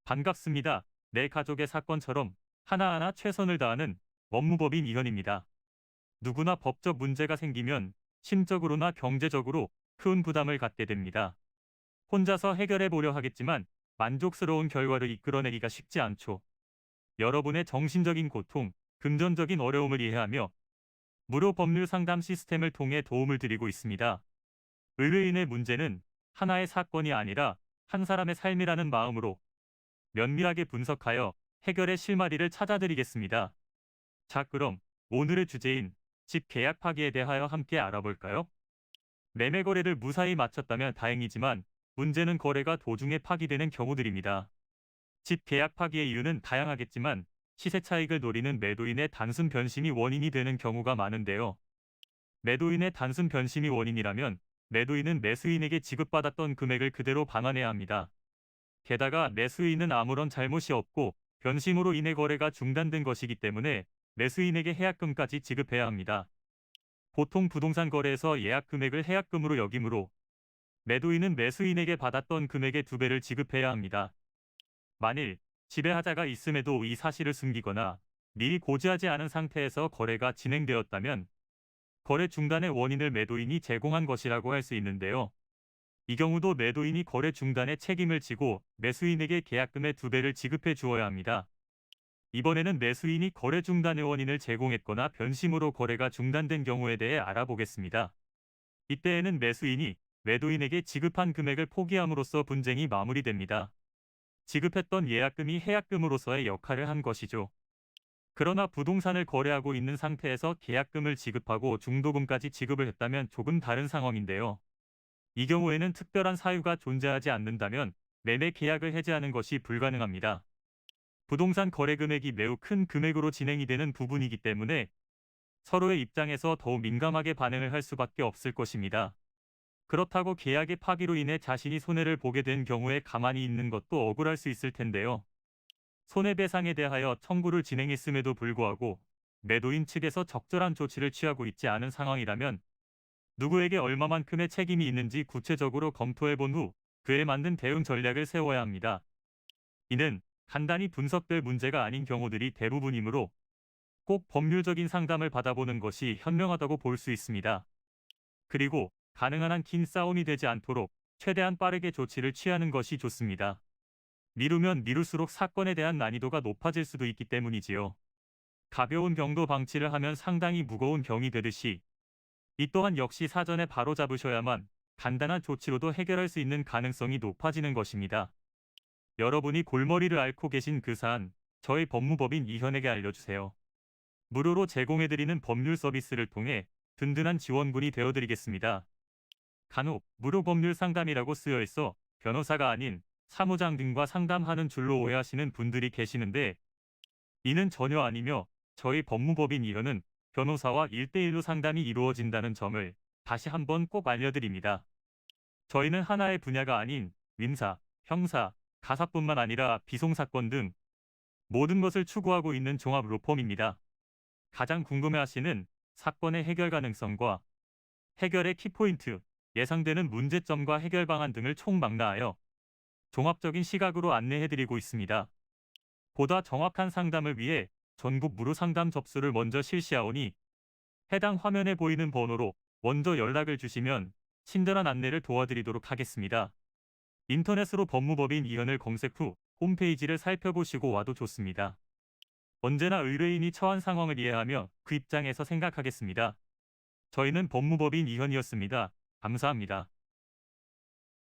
반갑습니다. 내 가족의 사건처럼 하나하나 최선을 다하는 법무법인 이현입니다. 누구나 법적 문제가 생기면 심적으로나 경제적으로 큰 부담을 갖게 됩니다. 혼자서 해결해 보려 하겠지만 만족스러운 결과를 이끌어내기가 쉽지 않죠. 여러분의 정신적인 고통, 금전적인 어려움을 이해하며 무료 법률 상담 시스템을 통해 도움을 드리고 있습니다. 의뢰인의 문제는 하나의 사건이 아니라 한 사람의 삶이라는 마음으로 면밀하게 분석하여 해결의 실마리를 찾아드리겠습니다. 자, 그럼 오늘의 주제인 집 계약 파기에 대하여 함께 알아볼까요? 매매 거래를 무사히 마쳤다면 다행이지만 문제는 거래가 도중에 파기되는 경우들입니다. 집 계약 파기의 이유는 다양하겠지만 시세 차익을 노리는 매도인의 단순 변심이 원인이 되는 경우가 많은데요. 매도인의 단순 변심이 원인이라면 매도인은 매수인에게 지급받았던 금액을 그대로 반환해야 합니다. 게다가 매수인은 아무런 잘못이 없고 변심으로 인해 거래가 중단된 것이기 때문에 매수인에게 해약금까지 지급해야 합니다. 보통 부동산 거래에서 예약 금액을 해약금으로 여기므로 매도인은 매수인에게 받았던 금액의 2배를 지급해야 합니다. 만일 지배하자가 있음에도 이 사실을 숨기거나 미리 고지하지 않은 상태에서 거래가 진행되었다면 거래 중단의 원인을 매도인이 제공한 것이라고 할 수 있는데요. 이 경우도 매도인이 거래 중단의 책임을 지고 매수인에게 계약금의 2배를 지급해 주어야 합니다. 이번에는 매수인이 거래 중단의 원인을 제공했거나 변심으로 거래가 중단된 경우에 대해 알아보겠습니다. 이때에는 매수인이 매도인에게 지급한 금액을 포기함으로써 분쟁이 마무리됩니다. 지급했던 예약금이 해약금으로서의 역할을 한 것이죠. 그러나 부동산을 거래하고 있는 상태에서 계약금을 지급하고 중도금까지 지급을 했다면 조금 다른 상황인데요. 이 경우에는 특별한 사유가 존재하지 않는다면 매매 계약을 해지하는 것이 불가능합니다. 부동산 거래 금액이 매우 큰 금액으로 진행이 되는 부분이기 때문에 서로의 입장에서 더욱 민감하게 반응을 할 수밖에 없을 것입니다. 그렇다고 계약의 파기로 인해 자신이 손해를 보게 된 경우에 가만히 있는 것도 억울할 수 있을 텐데요. 손해배상에 대하여 청구를 진행했음에도 불구하고 매도인 측에서 적절한 조치를 취하고 있지 않은 상황이라면 누구에게 얼마만큼의 책임이 있는지 구체적으로 검토해 본 후 그에 맞는 대응 전략을 세워야 합니다. 이는 간단히 분석될 문제가 아닌 경우들이 대부분이므로 꼭 법률적인 상담을 받아보는 것이 현명하다고 볼 수 있습니다. 그리고 가능한 한 긴 싸움이 되지 않도록 최대한 빠르게 조치를 취하는 것이 좋습니다. 미루면 미룰수록 사건에 대한 난이도가 높아질 수도 있기 때문이지요. 가벼운 경도 방치를 하면 상당히 무거운 병이 되듯이 이 또한 역시 사전에 바로잡으셔야만 간단한 조치로도 해결할 수 있는 가능성이 높아지는 것입니다. 여러분이 골머리를 앓고 계신 그 사안, 저희 법무법인 이현에게 알려주세요. 무료로 제공해드리는 법률 서비스를 통해 든든한 지원군이 되어드리겠습니다. 간혹 무료 법률 상담이라고 쓰여 있어 변호사가 아닌 사무장 등과 상담하는 줄로 오해하시는 분들이 계시는데 이는 전혀 아니며 저희 법무법인 이현은 변호사와 1대1로 상담이 이루어진다는 점을 다시 한번 꼭 알려드립니다. 저희는 하나의 분야가 아닌 민사, 형사, 가사뿐만 아니라 비송사건 등 모든 것을 추구하고 있는 종합 로펌입니다. 가장 궁금해하시는 사건의 해결 가능성과 해결의 키포인트, 예상되는 문제점과 해결 방안 등을 총망라하여 종합적인 시각으로 안내해드리고 있습니다. 보다 정확한 상담을 위해 전국 무료 상담 접수를 먼저 실시하오니 해당 화면에 보이는 번호로 먼저 연락을 주시면 친절한 안내를 도와드리도록 하겠습니다. 인터넷으로 법무법인 이현을 검색 후 홈페이지를 살펴보시고 와도 좋습니다. 언제나 의뢰인이 처한 상황을 이해하며 그 입장에서 생각하겠습니다. 저희는 법무법인 이현이었습니다. 감사합니다.